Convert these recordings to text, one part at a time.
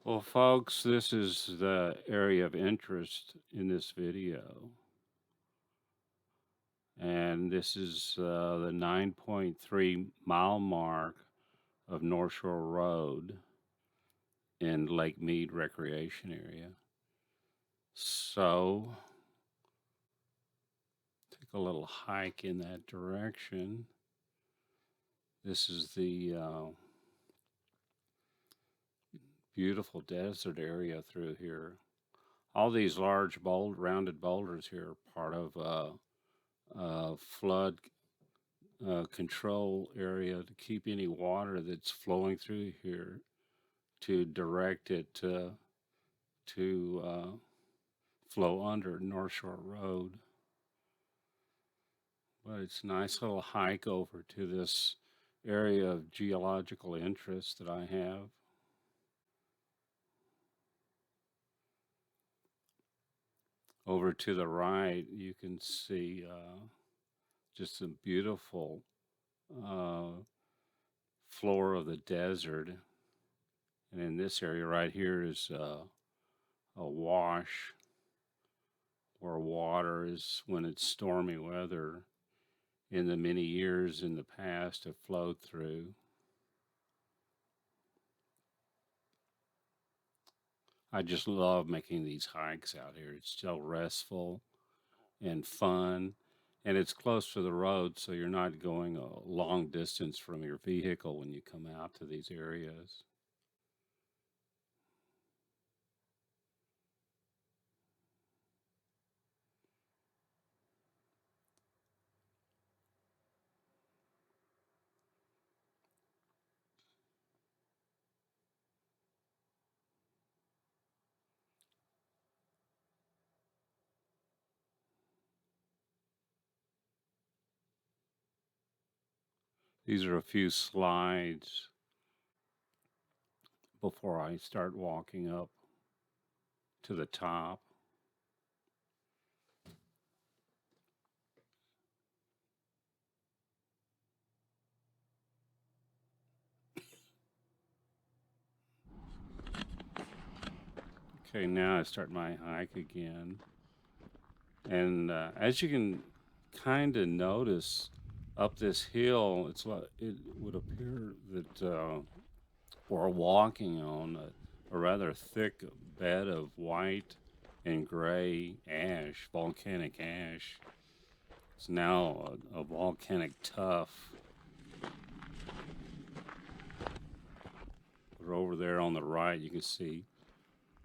Well, folks, this is the area of interest in this video. And this is the 9.3 mile mark of North Shore Road in Lake Mead Recreation Area. So, take a little hike in that direction. This is the beautiful desert area through here. All these large rounded boulders here are part of flood control area to keep any water that's flowing through here to direct it to flow under North Shore Road. But it's a nice little hike over to this area of geological interest that I have. Over to the right, you can see just a beautiful floor of the desert. And in this area right here is a wash where water is, when it's stormy weather, in the many years in the past have flowed through. I just love making these hikes out here. It's still restful and fun, and it's close to the road, so you're not going a long distance from your vehicle when you come out to these areas. These are a few slides before I start walking up to the top. Okay, now I start my hike again. And as you can kind of notice up this hill, it would appear that we're walking on a rather thick bed of white and gray ash, volcanic ash. It's now a volcanic tuff. But over there on the right, you can see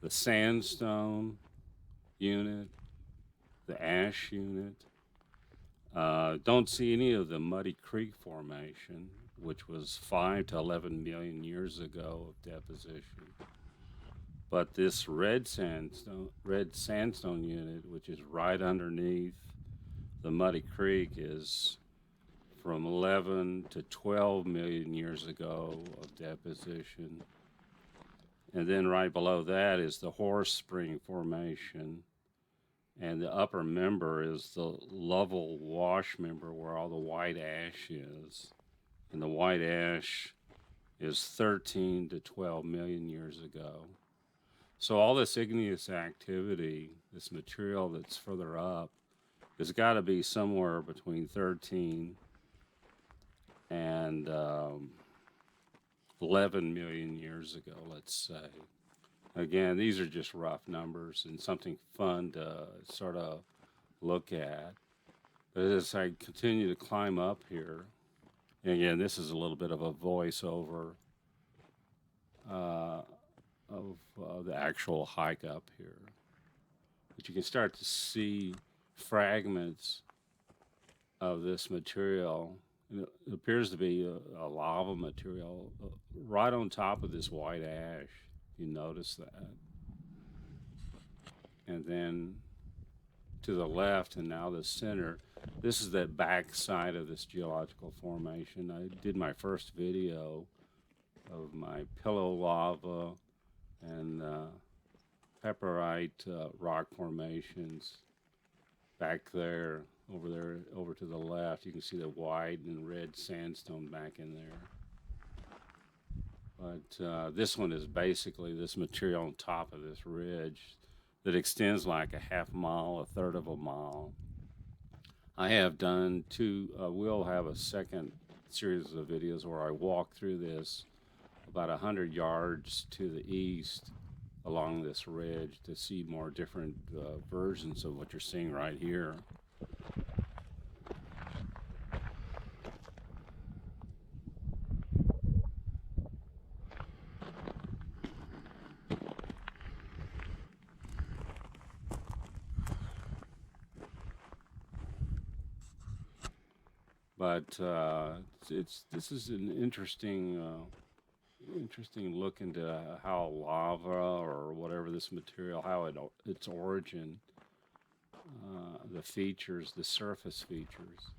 the sandstone unit, the ash unit. Don't see any of the Muddy Creek Formation, which was 5 to 11 million years ago of deposition. But this red sandstone unit, which is right underneath the Muddy Creek, is from 11 to 12 million years ago of deposition. And then right below that is the Horse Spring Formation. And the upper member is the Lovell Wash member where all the white ash is. And the white ash is 13 to 12 million years ago. So all this igneous activity, this material that's further up, has got to be somewhere between 13 and 11 million years ago, let's say. Again, these are just rough numbers and something fun to sort of look at. But as I continue to climb up here, and again, this is a little bit of a voiceover of the actual hike up here. But you can start to see fragments of this material. And it appears to be a lava material right on top of this white ash. You notice that. And then to the left and now the center, this is the back side of this geological formation. I did my first video of my pillow lava and pepperite rock formations back there, over to the left. You can see the white and red sandstone back in there. But this one is basically this material on top of this ridge that extends like a half mile, a third of a mile. I have done two, we'll have a second series of videos where I walk through this about 100 yards to the east along this ridge to see more different versions of what you're seeing right here. But this is an interesting look into how lava or whatever this material, how its origin, the features, the surface features.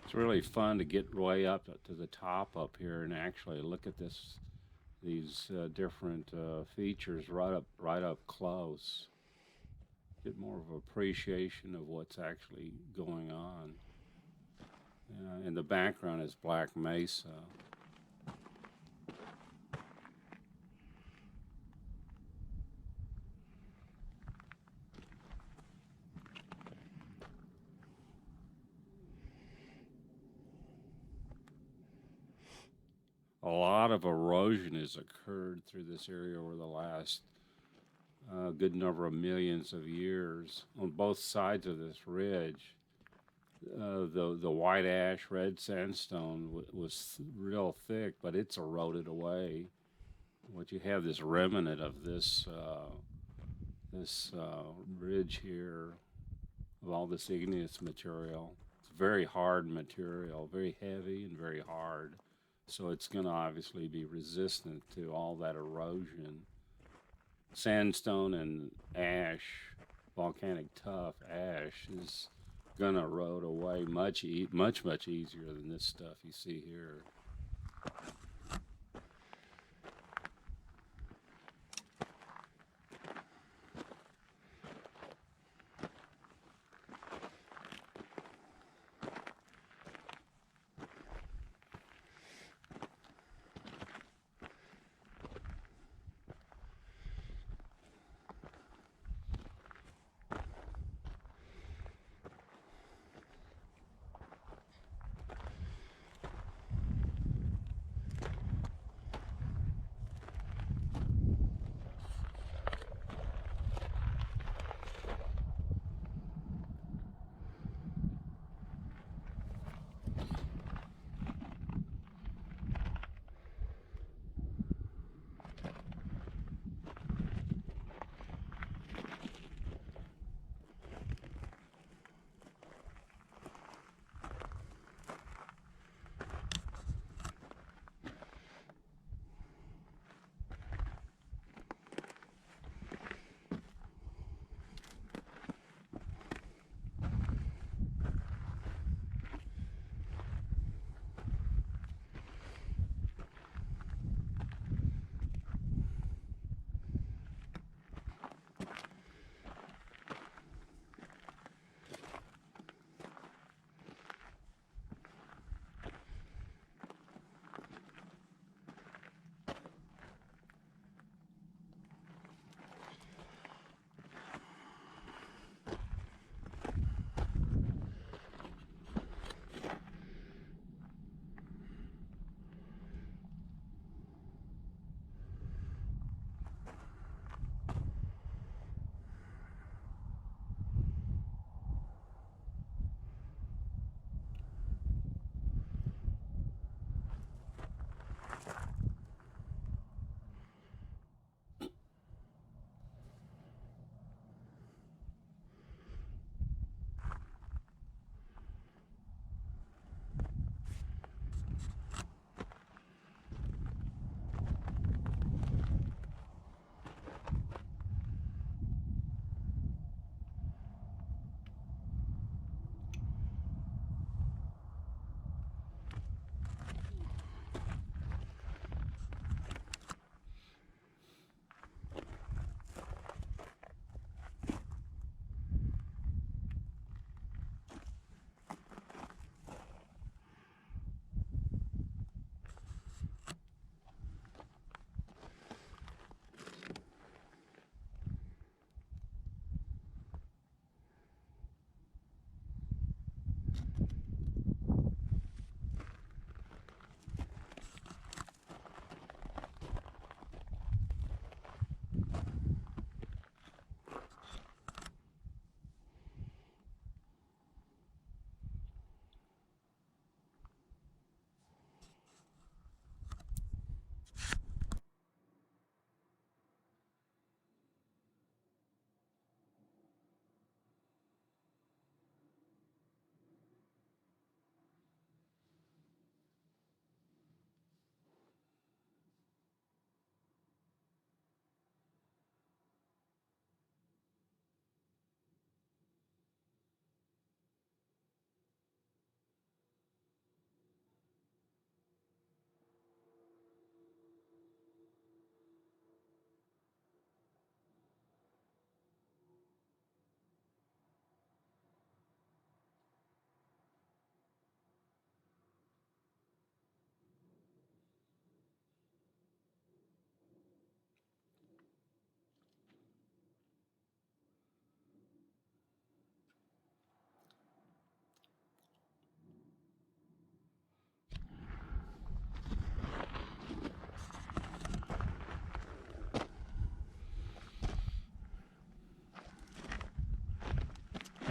It's really fun to get way up to the top up here and actually look at these different features right up close. Get more of appreciation of what's actually going on. In the background is Black Mesa. A lot of erosion has occurred through this area over the last good number of millions of years on both sides of this ridge. The white ash, red sandstone was real thick, but it's eroded away. What you have this remnant of this ridge here of all this igneous material. It's very hard material, very heavy and very hard. So it's going to obviously be resistant to all that erosion. Sandstone and ash, volcanic tuff ash, is going to erode away much easier than this stuff you see here.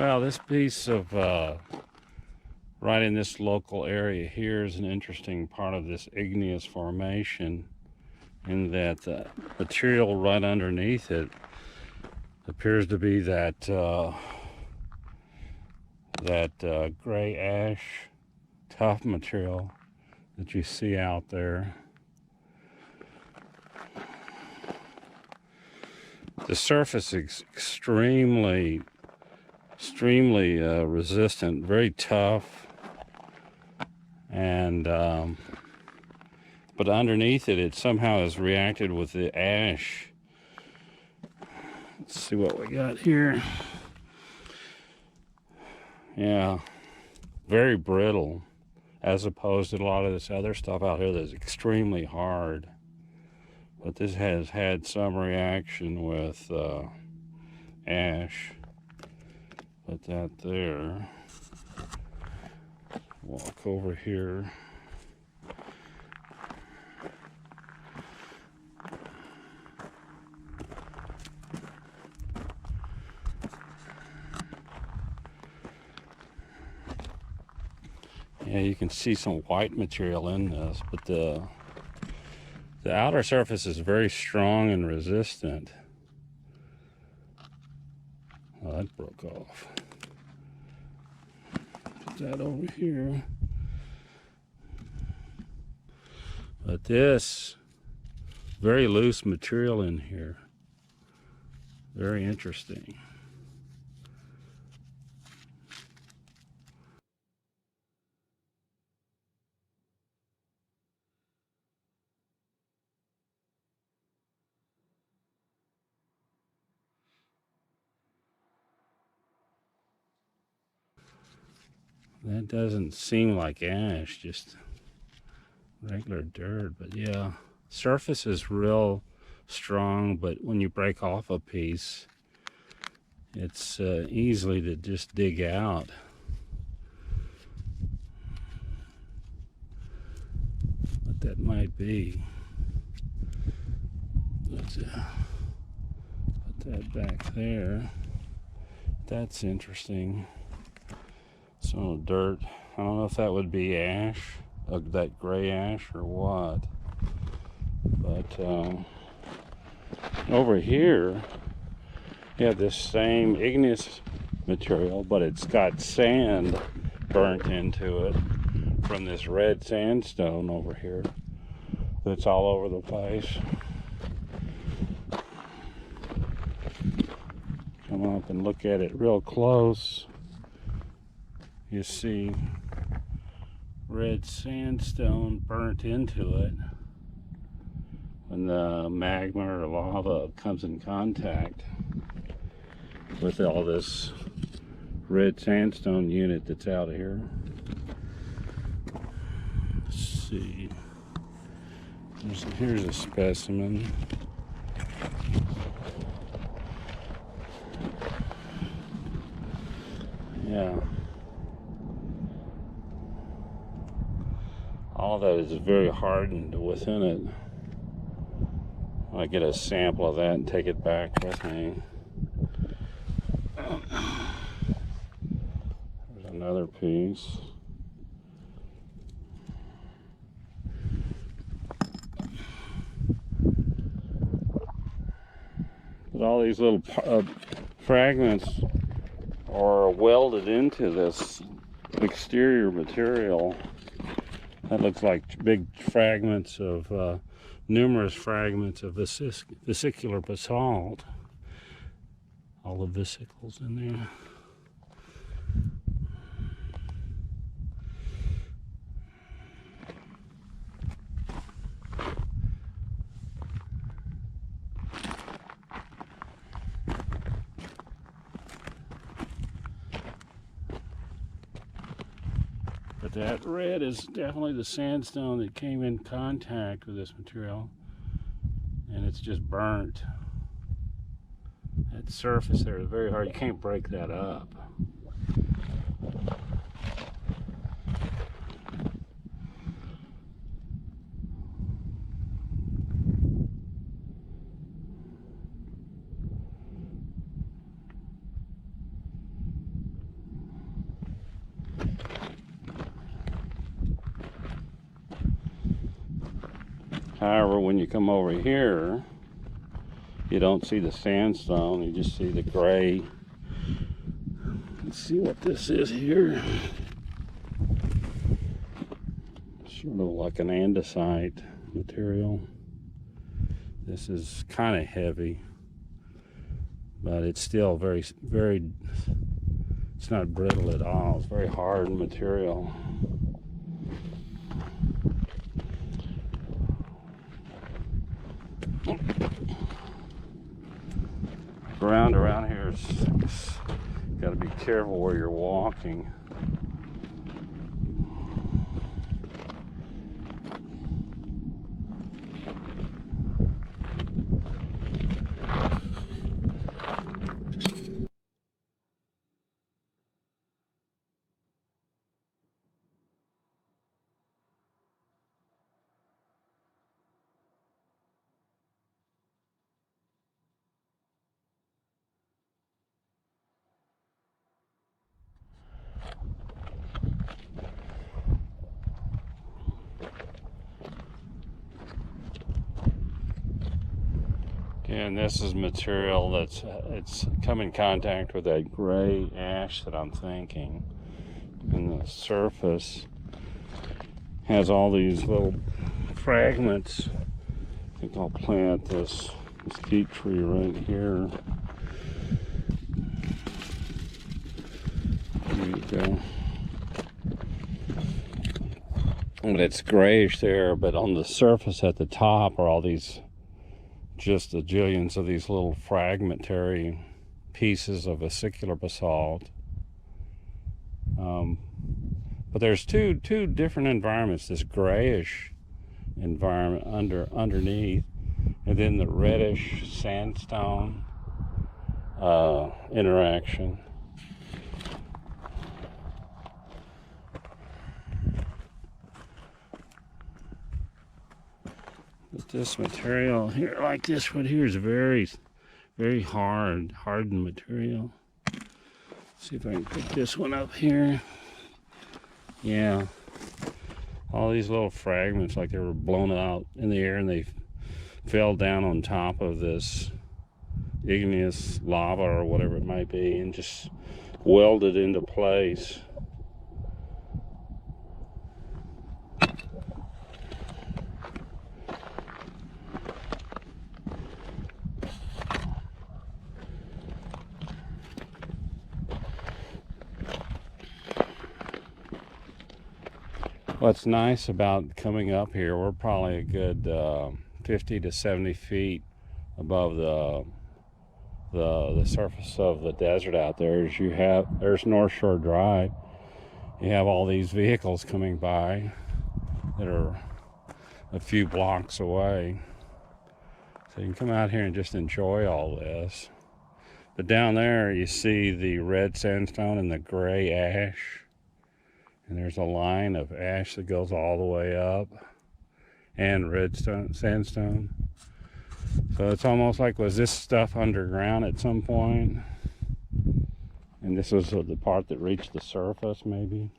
Well, this piece of right in this local area here is an interesting part of this igneous formation, in that the material right underneath it appears to be that gray ash tuff material that you see out there. The surface is extremely resistant, very tough, and but underneath it, it somehow has reacted with the ash. Let's see what we got here. Yeah, very brittle, as opposed to a lot of this other stuff out here that's extremely hard. But this has had some reaction with ash. Put that there. Walk over here. Yeah, you can see some white material in this, but the outer surface is very strong and resistant. Oh, that broke off. Put that over here. But this, very loose material in here. Very interesting. That doesn't seem like ash, just regular dirt. But yeah, surface is real strong, but when you break off a piece, it's easily to just dig out. What that might be. Let's put that back there. That's interesting. Some dirt. I don't know if that would be ash, that gray ash, or what. But over here, you have this same igneous material, but it's got sand burnt into it from this red sandstone over here that's all over the place. Come up and look at it real close. You see red sandstone burnt into it. When the magma or lava comes in contact with all this red sandstone unit that's out here. Let's see. Here's a specimen. Yeah. All that is very hardened within it. I get a sample of that and take it back with me. There's another piece. But all these little fragments are welded into this exterior material. That looks like big fragments of numerous fragments of vesicular basalt. All the vesicles in there. But that red is definitely the sandstone that came in contact with this material, and it's just burnt. That surface there is very hard. You can't break that up. However, when you come over here, you don't see the sandstone, you just see the gray. Let's see what this is here. Sort of like an andesite material. This is kind of heavy, but it's still very, it's not brittle at all. It's very hard material. Around here, it's got to be careful where you're walking. And this is material that's it's come in contact with that gray ash that I'm thinking. And the surface has all these little fragments. I think I'll plant this mesquite tree right here. There you go. But it's grayish there, but on the surface at the top are all these, just a jillions of these little fragmentary pieces of vesicular basalt. But there's two different environments: this grayish environment underneath, and then the reddish sandstone interaction. But this material here, like this one here, is very, very hardened material. Let's see if I can pick this one up here. Yeah, all these little fragments, like they were blown out in the air and they fell down on top of this igneous lava or whatever it might be and just welded into place. What's nice about coming up here, we're probably a good 50 to 70 feet above the surface of the desert out there. There's North Shore Drive. You have all these vehicles coming by that are a few blocks away. So you can come out here and just enjoy all this. But down there you see the red sandstone and the gray ash. And there's a line of ash that goes all the way up, and red sandstone. So it's almost like, was this stuff underground at some point? And this was the part that reached the surface, maybe?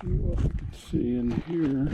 See what we can see in here.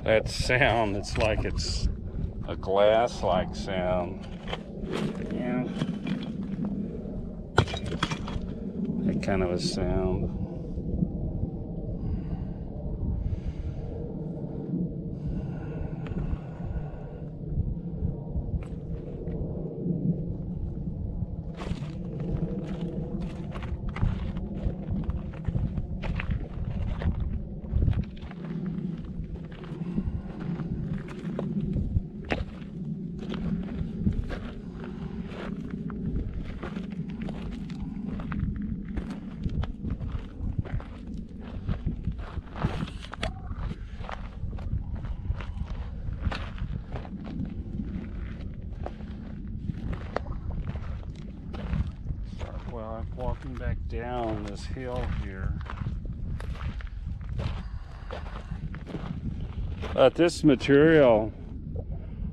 That sound, it's like it's a glass-like sound. Yeah. That kind of a sound. Well, I'm walking back down this hill here. But this material,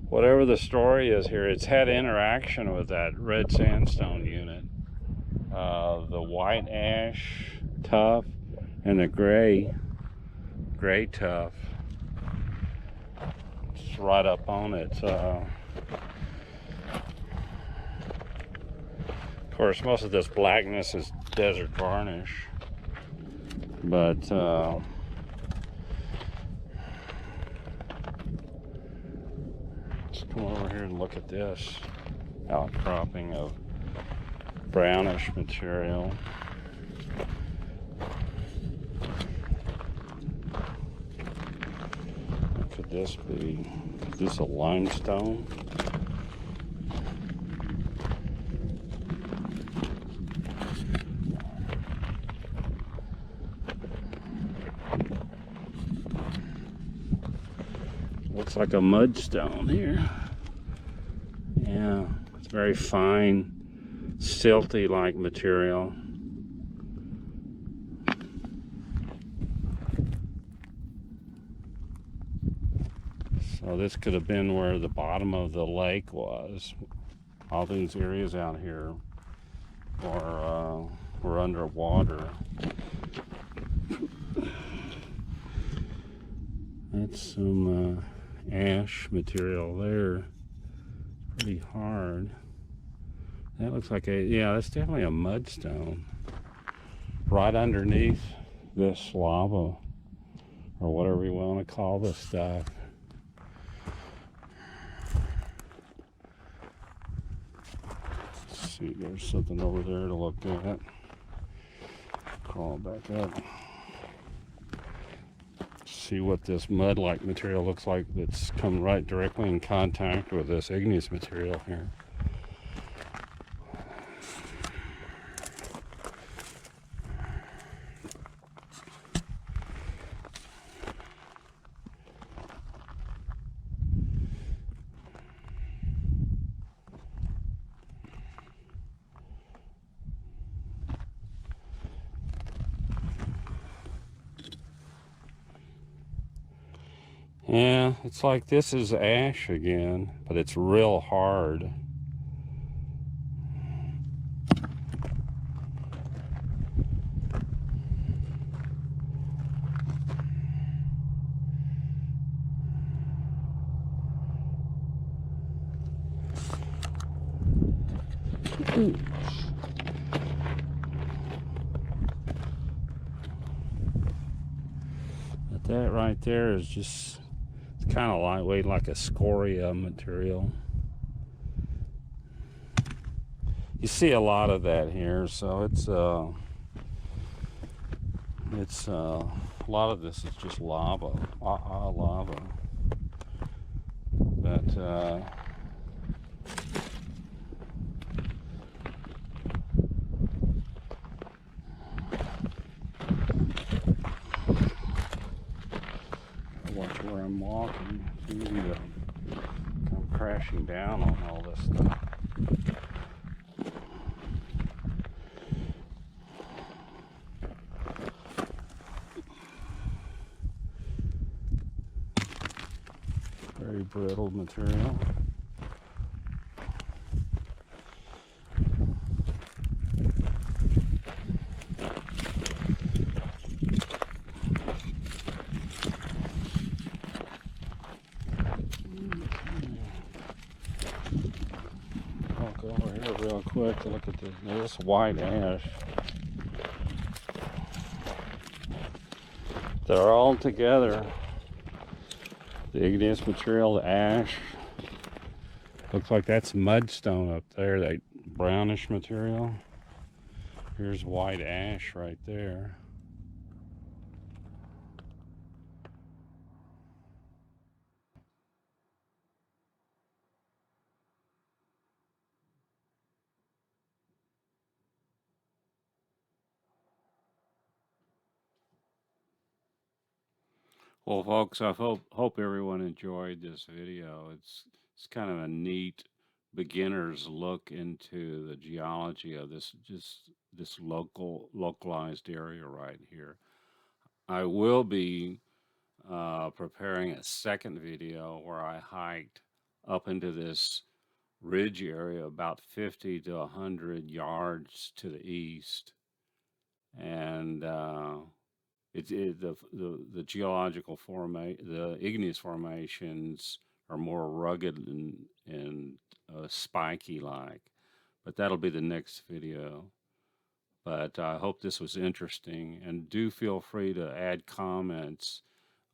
whatever the story is here, it's had interaction with that red sandstone unit. The white ash tuff and the gray tuff. It's right up on it. Of course, most of this blackness is desert varnish, but let's come over here and look at this outcropping of brownish material. What could this be? Is this a limestone? Looks like a mudstone here. Yeah, it's very fine, silty like material. So this could have been where the bottom of the lake was. All these areas out here were underwater. That's some ash material there. Pretty hard. That looks like yeah, that's definitely a mudstone. Right underneath this lava, or whatever you want to call this stuff. Let's see, there's something over there to look at. Crawl back up. See what this mud-like material looks like that's come right directly in contact with this igneous material here. Yeah, it's like this is ash again, but it's real hard. But that right there is just, it's kind of lightweight, like a scoria material. You see a lot of that here, so it's a lot of this is just lava, lava. But watch where I'm walking. It's easy to come crashing down on all this stuff. Very brittle material. take a look at this white ash. They're all together. The igneous material, the ash. Looks like that's mudstone up there, that brownish material. Here's white ash right there. Well, folks, I hope everyone enjoyed this video. It's kind of a neat beginner's look into the geology of this localized area right here. I will be preparing a second video where I hiked up into this ridge area about 50 to 100 yards to the east, and the geological the igneous formations are more rugged and spiky like. But that'll be the next video. But I hope this was interesting, and do feel free to add comments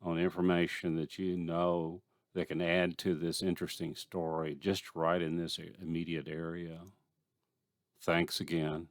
on information that you know that can add to this interesting story just right in this immediate area. Thanks again.